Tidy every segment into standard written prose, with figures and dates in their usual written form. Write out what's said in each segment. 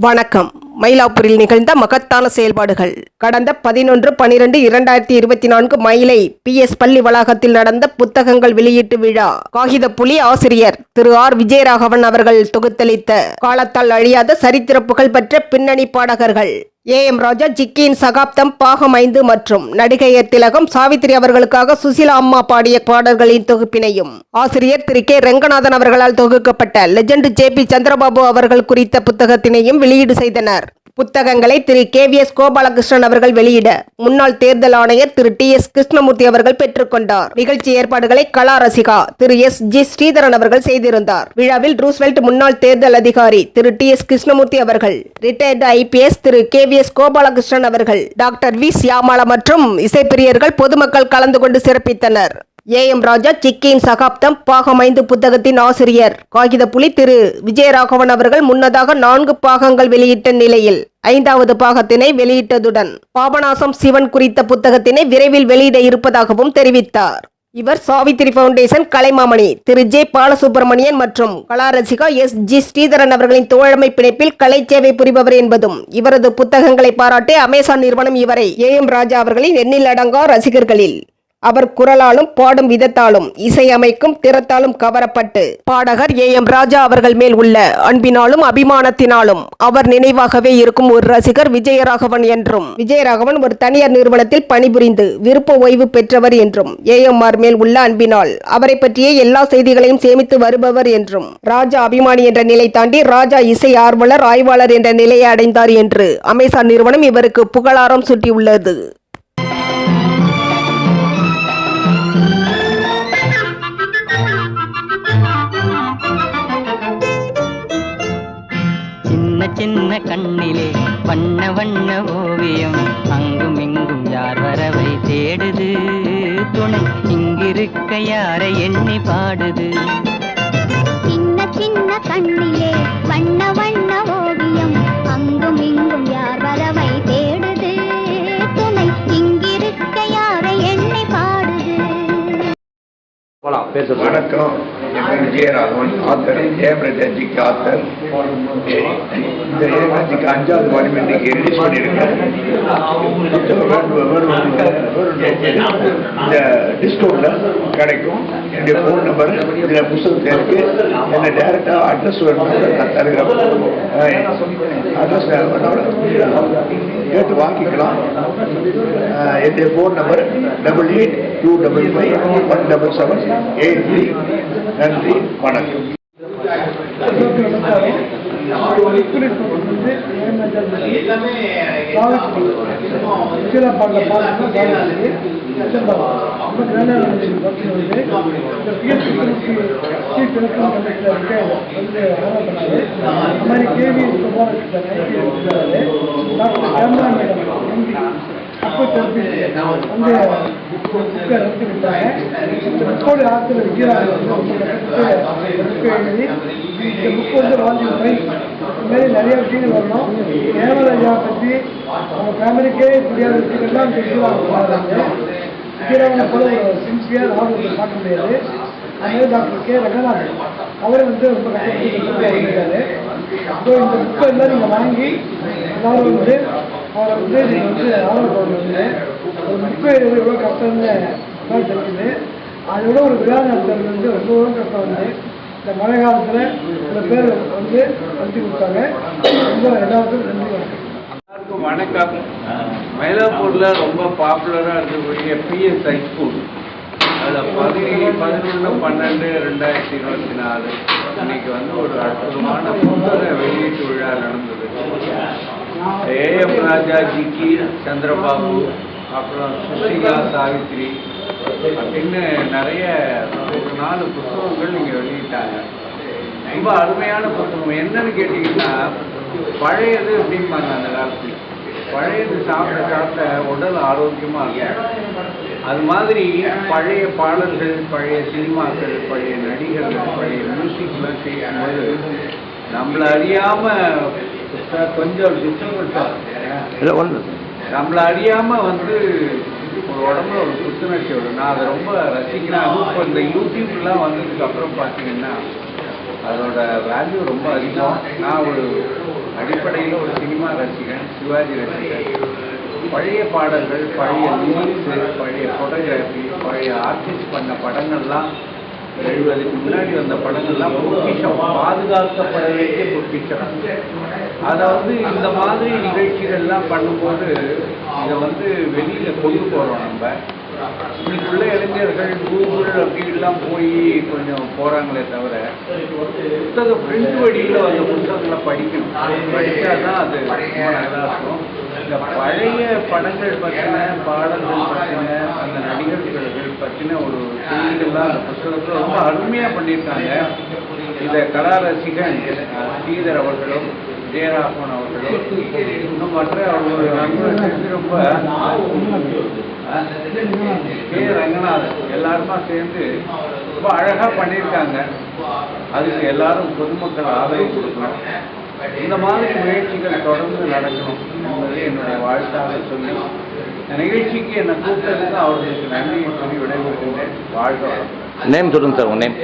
வணக்கம். மயிலாப்பூரில் நிகழ்ந்த மகத்தான செயல்பாடுகள். கடந்த 11/12/2024 மயிலை PS பள்ளி வளாகத்தில் நடந்த புத்தகங்கள் வெளியீட்டு விழா. காகிதப்புலி ஆசிரியர் திரு ஆர் விஜயராகவன் அவர்கள் தொகுத்தளித்த காலத்தால் அழியாத சரித்திர புகழ்பெற்ற பின்னணி பாடகர்கள் AM ராஜா ஜிக்கியின் சகாப்தம் பாகம் 5 மற்றும் நடிகையர் திலகம் சாவித்திரி அவர்களுக்காக சுசிலா அம்மா பாடிய பாடல்களின் தொகுப்பினையும் ஆசிரியர் திரு கே ரெங்கநாதன் அவர்களால் தொகுக்கப்பட்ட லெஜண்ட் JP சந்திரபாபு அவர்கள் குறித்த புத்தகத்தினையும் வெளியீடு செய்தனர். புத்தகங்களை திரு KVS கோபாலகிருஷ்ணன் அவர்கள் வெளியிட முன்னாள் தேர்தல் ஆணையர் திரு TS கிருஷ்ணமூர்த்தி அவர்கள் பெற்றுக்கொண்டார். நிகழ்ச்சி ஏற்பாடுகளை கலா ரசிகா திரு SG ஸ்ரீதரன் அவர்கள் செய்திருந்தார். விழாவில் ரூஸ்வெல்ட் முன்னாள் தேர்தல் அதிகாரி திரு TS கிருஷ்ணமூர்த்தி அவர்கள், ரிட்டையர்டு IPS திரு KVS கோபாலகிருஷ்ணன் அவர்கள், டாக்டர் வி சியாமலா மற்றும் இசைப்பிரியர்கள் பொதுமக்கள் கலந்து கொண்டு சிறப்பித்தனர். AM ராஜா ஜிக்கியின் சகாப்தம் பாகம் 5 புத்தகத்தின் ஆசிரியர் காகிதப்புலி திரு விஜயராகவன் அவர்கள் முன்னதாக 4 பாகங்கள் வெளியிட்ட நிலையில் 5வது பாகத்தினை வெளியிட்டதுடன் பாபநாசம் சிவன் குறித்த புத்தகத்தினை விரைவில் வெளியிட இருப்பதாகவும் தெரிவித்தார். இவர் சாவித்திரி பவுண்டேஷன் கலைமாமணி திரு J பாலசுப்ரமணியன் மற்றும் கலாரசிகா SG ஸ்ரீதரன் அவர்களின் தோழமை பிணைப்பில் கலை சேவை புரிபவர் என்பதும் இவரது புத்தகங்களை பாராட்டி அமேசான் நிறுவனம் இவரை AM ராஜா அவர்களின் எண்ணில் அடங்கா ரசிகர்களில் அவர் குரலாலும் பாடும் விதத்தாலும் இசையமைக்கும் திறத்தாலும் கவரப்பட்டு பாடகர் AM ராஜா அவர்கள் மேல் உள்ள அன்பினாலும் அபிமானத்தினாலும் அவர் நினைவாகவே இருக்கும் ஒரு ரசிகர் விஜயராகவன் என்றும், விஜயராகவன் ஒரு தனியார் நிறுவனத்தில் பணிபுரிந்து விருப்ப ஓய்வு பெற்றவர் என்றும், AMR மேல் உள்ள அன்பினால் அவரை பற்றிய எல்லா செய்திகளையும் சேமித்து வருபவர் என்றும், ராஜா அபிமானி என்ற நிலை தாண்டி ராஜா இசை ஆர்வலர் ஆய்வாளர் என்ற நிலையை அடைந்தார் என்று அமேசான் நிறுவனம் இவருக்கு புகழாரம் சூட்டியுள்ளது. சின்ன கண்ணிலே வண்ண வண்ண ஓவியம், அங்கும் இங்கும் யார் வரவை தேடுது, துணை இங்கிருக்க யாரை எண்ணி பாடுது. சின்ன சின்ன கண்ணிலே வண்ண வண்ண ஓவியம், அங்கும் இங்கும் யார் வரவை தேடுது, துணை இங்கிருக்க யாரை எண்ணி பாடுது. வணக்கம். விஜயராகவன் ஆத்தர், ஜெயபிரஜிக்கு ஆத்தர். இந்த ஏகாட்சிக்கு 5வது வால்யூம் இன்னைக்கு ரிலீஸ் பண்ணியிருக்கேன். இந்த டிஸ்கவுண்ட்ல கிடைக்கும். என்னுடைய ஃபோன் நம்பர் இதில் புத்தகத்தில் இருக்கு. என்னை டைரக்டாக அட்ரஸ் வேணும் நான் தருகிறேன். அட்ரஸ் கேட்டு வாங்கிக்கலாம். என்னுடைய ஃபோன் நம்பர் 8825517783. நன்றி, வணக்கம். நிறைய விஷயங்கள் வரணும். ஏமராஜா பற்றி அவங்க ஃபேமிலிக்கே தெரியாத விஷயங்கள்லாம் தெரிஞ்சுவாங்க. விஜயராகவனை போல ஒரு சின்சியர் ஆர்வத்தை பார்க்க முடியாது. அதனால டாக்டர் கே ரெங்கநாதன் அவரை ரொம்ப கஷ்டப்பட்டு. ஸோ இந்த புக்கை எல்லாம் நீங்கள் வாங்கி எல்லாரும் அவரை நீங்கள் ஆர்வப்படுறது ஒரு புக்கை எவ்வளோ கஷ்டம்னு தெரிஞ்சுது. அதை விட ஒரு விழா நடத்துறது ரொம்ப கஷ்டம் வந்து இந்த மழை காலத்தில் சில பேர் நடத்தி கொடுத்தாங்க. ரொம்ப எல்லாருக்கும் நன்றி. எல்லாருக்கும் வணக்கம். மயிலாப்பூரில் ரொம்ப பாப்புலராக இருக்கக்கூடிய PS ஹைஸ்கூல், அதில் 11/12/2024 இன்னைக்கு ஒரு அற்புதமான புத்தக வெளியீட்டு விழா நடந்தது. AM ராஜா ஜிக்கி சந்திரபாபு, அப்புறம் சுசிலா சாவித்ரி அப்படின்னு நிறைய 4 புத்தகங்கள் இங்கே வெளியிட்டாங்க. ரொம்ப அருமையான புத்தகம். என்னன்னு கேட்டிங்கன்னா, பழையது அப்படிம்பாங்க அந்த காலத்தில். பழையது சாப்பிட்ட உடல் ஆரோக்கியமாக இருக்கும். அது மாதிரி பழைய பாடல்கள், பழைய சினிமாக்கள், பழைய நடிகர்கள், பழைய மியூசிக்லாம் செய்யும்போது நம்மளை அறியாமல் கொஞ்சம் டிஸ்டர்பன்ஸ், நம்மளை அறியாமல் ஒரு உடம்புல ஒரு புத்துணர்ச்சி வரும். நான் அதை ரொம்ப ரசிக்கிறேன். அதுவும் இப்போ இந்த யூடியூப்லாம் வந்ததுக்கு அப்புறம் பார்த்தீங்கன்னா அதோட வேல்யூ ரொம்ப அதிகம். நான் ஒரு அடிப்படையில் ஒரு சினிமா ரசிகன், சிவாஜி ரசிகன். பழைய பாடல்கள், பழைய லிரிக்ஸு, பழைய ஃபோட்டோகிராஃபி, பழைய ஆர்டிஸ்ட் பண்ண படங்கள்லாம் 70க்கு முன்னாடி வந்த படங்கள்லாம் பொக்கிஷம், பாதுகாக்கப்பட வேண்டிய பொக்கிஷம். அதை இந்த மாதிரி நிகழ்ச்சிகள்லாம் பண்ணும்போது இதை வெளியில் கொண்டு போகிறோம். நம்ம இன்னைக்குள்ள இளைஞர்கள் கூகுள் அப்படிலாம் போய் கொஞ்சம் போகிறாங்களே தவிர புத்தகம் பிரிண்ட் வழியில் அந்த புத்தகங்களை படிக்கணும். படித்தா தான் அது ரொம்ப நல்லா இருக்கும். இந்த பழைய படங்கள் பற்றின, பாடல்கள் பற்றின, அந்த நடிகர்கள் பற்றின ஒரு செய்திகள்லாம் அந்த புத்தகத்தில் ரொம்ப அருமையாக பண்ணியிருக்காங்க. இதை கலா ரசிகன் ஸ்ரீதர் அவர்களும், விஜயராகவன் அவர்களும், இன்னும் மற்ற அவர்களுடைய நண்பர்கள் ரொம்ப ரங்கநாதன் எல்லாருமா சேர்ந்து ரொம்ப அழகாக பண்ணியிருக்காங்க. அதுக்கு எல்லாரும் பொதுமக்கள் ஆதரவு கொடுக்கணும். இந்த மாதிரி முயற்சிகள் தொடர்ந்து நடக்கணும் என்பதை என்னுடைய வாழ்த்தாக சொல்லி, இந்த நிகழ்ச்சிக்கு என்னை கூப்பிட்டதுக்கு அவர்களுக்கு நன்றியை சொல்லி விடைபெறுகின்றேன். வாழ்க வளமுடன். நேம் சொல்லுங்க சார், உங்க நேம்.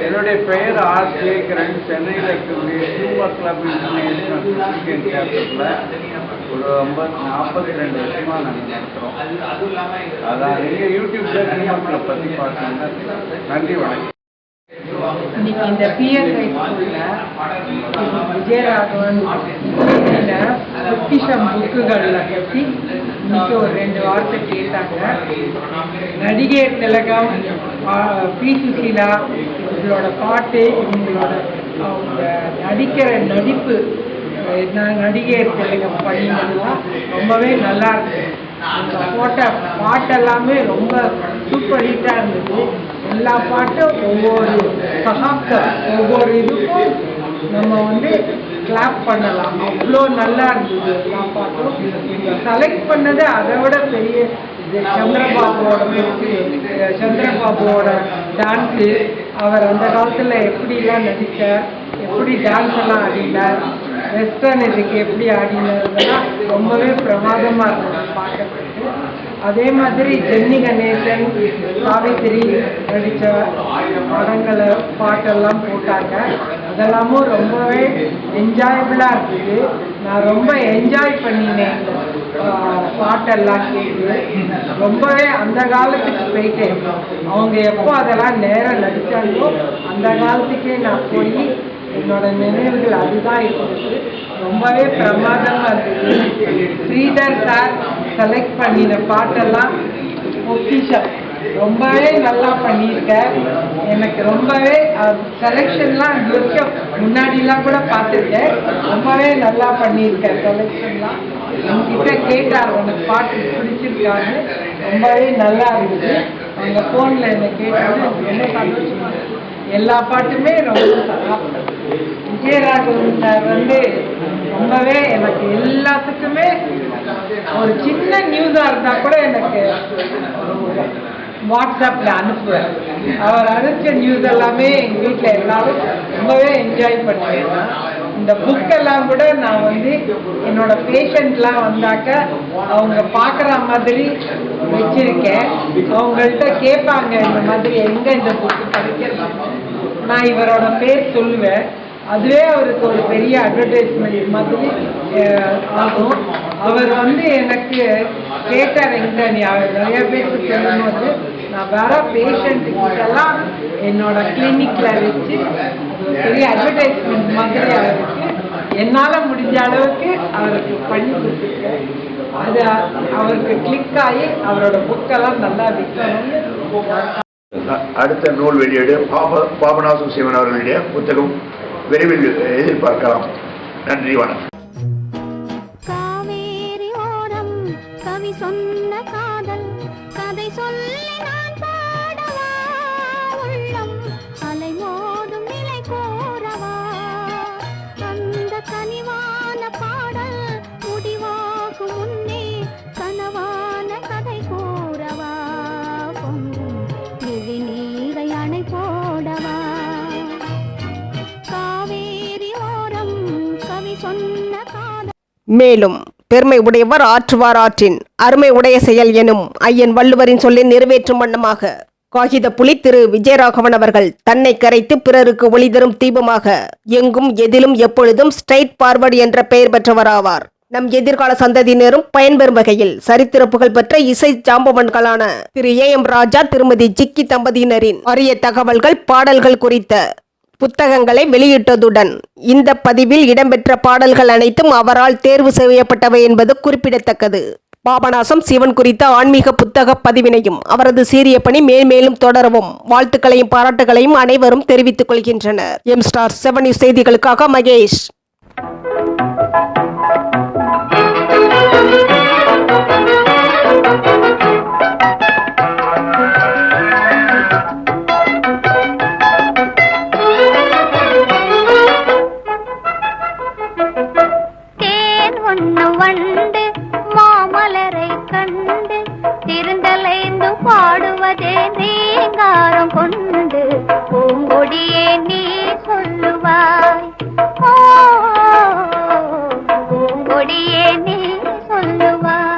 என்னுடைய பெயர் ஆர் சேகரன். சென்னையில் இருக்கக்கூடிய ஹியூமர் கிளப் இன்டர்நேஷனல் கிறிஸ்டியன் கேபிட்டலில் ஒரு 42 வருஷமாக நாங்கள் நடத்துகிறோம். அதான் நீங்கள் யூடியூப்பில் ஹியூமர் கிளப் பற்றி பார்த்தீங்கன்னா. நன்றி, வணக்கம். இன்னைக்கு இந்த பிஎஸ்ஐ ஸ்கூல்ல விஜயராகவன் பொக்கிஷம் புக்குகளை பற்றி இன்னைக்கு ஒரு 2 வார்த்தை கேட்டாங்க. நடிகை திலகம், பி சுசீலா, இவங்களோட பாட்டு, இவங்களோட அவங்க நடிக்கிற நடிப்பு, நடிகை திலகம் பண்ணினதுலாம் ரொம்பவே நல்லா இருக்கு. அந்த போட்ட பாட்டெல்லாமே ரொம்ப சூப்பர் ஹிட்டாக இருந்தது. எல்லா பாட்டும் ஒவ்வொரு சகாப்தம், ஒவ்வொரு இதுக்கும் நம்ம கிளாப் பண்ணலாம். அவ்வளோ நல்லா இருந்தது எல்லா பாட்டும். செலக்ட் பண்ணது அதை விட பெரிய இது சந்திரபாபுவோட டான்ஸு. அவர் அந்த காலத்தில் எப்படிலாம் நடித்தார், எப்படி டான்ஸ் எல்லாம் ஆடினார், வெஸ்டர்ன் இதுக்கு எப்படி ஆடினதுலாம் ரொம்பவே பிரமாதமாக இருந்தது பார்க்கறதுக்கு. அதே மாதிரி ஜென்னி கணேசன், சாவித்திரி நடித்த படங்களை பாட்டெல்லாம் போட்டாங்க. அதெல்லாமும் ரொம்பவே என்ஜாயபிளாக இருக்குது. நான் ரொம்ப என்ஜாய் பண்ணினேன் பாட்டெல்லாம் கேட்டு. ரொம்பவே அந்த காலத்துக்கு போயிட்டேன். அவங்க எப்போ அதெல்லாம் நேரம் நடித்தாங்களோ அந்த காலத்துக்கே நான் போய் என்னோட நினைவுகள் அதுதான் இருந்தது. ரொம்பவே பிரமாதமாக இருந்தது. ஸ்ரீதர் சார் செலக்ட் பண்ணின பாட்டெல்லாம் பொக்கிஷம் ரொம்பவே நல்லா பண்ணியிருக்கேன். எனக்கு ரொம்பவே செலெக்ஷன்லாம் முன்னாடிலாம் கூட பார்த்துருக்கேன். ரொம்பவே நல்லா பண்ணியிருக்கேன் செலெக்ஷன்லாம். என்கிட்ட கேட்டார் உனக்கு பாட்டு பிடிச்சிருக்கான்னு. ரொம்பவே நல்லா இருந்தது. அவங்க ஃபோனில் என்னை கேட்டாங்க. ரொம்ப சந்தோஷமாக இருந்தது. எல்லா பாட்டுமே ரொம்ப சாப்பிட்டது. விஜயராகவன் சார் ரொம்பவே எனக்கு எல்லாத்துக்குமே ஒரு சின்ன நியூஸாக இருந்தால் கூட எனக்கு வாட்ஸ்அப்பில் அனுப்புவேன். அவர் அனுப்பிச்ச நியூஸ் எல்லாமே எங்கள் வீட்டில் எல்லாரும் ரொம்பவே என்ஜாய் பண்ணுவேன். இந்த புக்கெல்லாம் கூட நான் என்னோட பேஷண்ட்லாம் வந்தாக்க அவங்க பார்க்குற மாதிரி வச்சுருக்கேன். அவங்கள்ட்ட கேட்பாங்க இந்த மாதிரி எங்கே இந்த புக்கு படிக்கிறது. நான் இவரோட பேர் சொல்லுவேன். அதுவே அவருக்கு ஒரு பெரிய அட்வர்டைஸ்மெண்ட் மாதிரி ஆகும். அவர் எனக்கு கேட்டார், எங்கே நீ நிறைய பேருக்கு சொல்லும்போது நான் வர பேஷண்ட்டுக்கெல்லாம் என்னோட கிளினிக்கில் வச்சு அது ஒரு பெரிய அட்வர்டைஸ்மெண்ட் மாதிரி அவருக்கு என்னால் முடிஞ்ச அளவுக்கு அவருக்கு பண்ணி கொடுத்துருக்கேன். அது அவருக்கு கிளிக் ஆகி அவரோட புக்கெல்லாம் நல்லா விற்கணும்னு. அடுத்த நூல் வெளியீடு பாபநாசம் சிவன் அவர்களுடைய புத்தகம் விரைவில் எதிர்பார்க்கலாம். நன்றி, வணக்கம். காவேரி ஓரம் கவி சொன்ன காதல் கதை சொல்லி நான் பாடவா, உள்ளம் அலை மோதும் நிலை கோரவா, அந்த கனிவான பாடல் முடிவாகும் முன்னே கனவான கதை கூறவா, பொங்கும் விழி நீரை அணை போடவா, காவேரி ஓரம் கவி சொன்ன காதல். மேலும் பெருமை உடையவர் ஆற்றுவார் ஆற்றின் அருமை உடைய செயல் எனும் ஐயன் வள்ளுவரின் சொல்லை நிறைவேற்றும் வண்ணமாக காகித புலி திரு விஜயராகவன் அவர்கள் தன்னை கரைத்து பிறருக்கு ஒளி தரும் தீபமாக எங்கும் எதிலும் எப்பொழுதும் ஸ்ட்ரைட் பார்வர்டு என்ற பெயர் பெற்றவராவார். நம் எதிர்கால சந்ததியினரும் பயன்பெறும் வகையில் சரித்திர புகழ்பெற்ற இசை ஜாம்பவன்களான திரு AM ராஜா திருமதி ஜிக்கி தம்பதியினரின் அரிய தகவல்கள் பாடல்கள் குறித்த புத்தகங்களை வெளியிட்டதுடன் இந்த பதிவில் இடம்பெற்ற பாடல்கள் அனைத்தும் அவரால் தேர்வு செய்யப்பட்டவை என்பது குறிப்பிடத்தக்கது. பாபநாசம் சிவன் குறித்த ஆன்மீக புத்தக பதிவினையும் அவரது சீரிய பணி மேல்மேலும் தொடரவும் வாழ்த்துக்களையும் பாராட்டுகளையும் அனைவரும் தெரிவித்துக் கொள்கின்றனர். M*7 நியூஸ் செய்திகளுக்காக மகேஷ். வண்டு மாமலரை கண்டு திருந்தலைந்து பாடுவதே நீங்காரம் கொண்டு பூங்கொடியே நீ சொல்லுவாய், பூங்கொடியே நீ சொல்லுவாய்.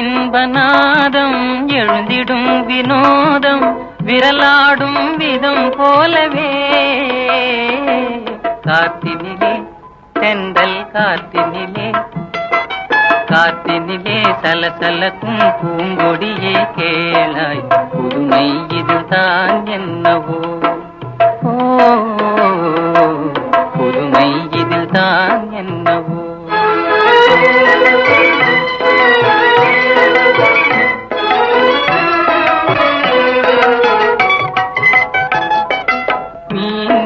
இன்பநாதம் எழுந்திடும் வினோதம் விரலாடும் விதம் போலவே காத்தினிலே தென்றல் காத்தினிலே சலசலக்கும் பூங்கொடியே கேளாய் புதுமை இதுதான் என்னவோ, புதுமை இதுதான் என்னவோ.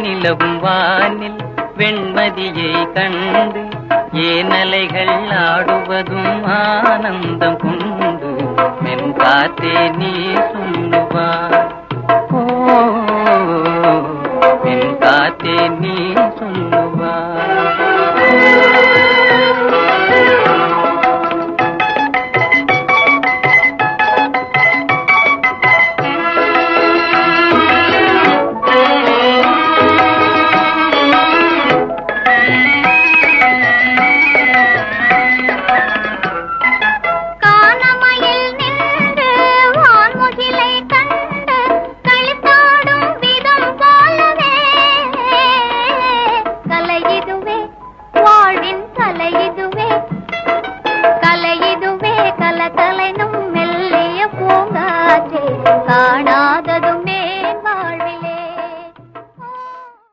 நிலவும் வானில் வெண்மதியை கண்டு ஏனலைகள் ஆடுவதும் ஆனந்தம் கொண்டு மென்காத்தே நீ சொல்லுவாய், மென்காத்தே நீ சொல்லுவாய். கலை இதுவே கலகலைனும் மெல்லிய பூங்காற்றே காணாத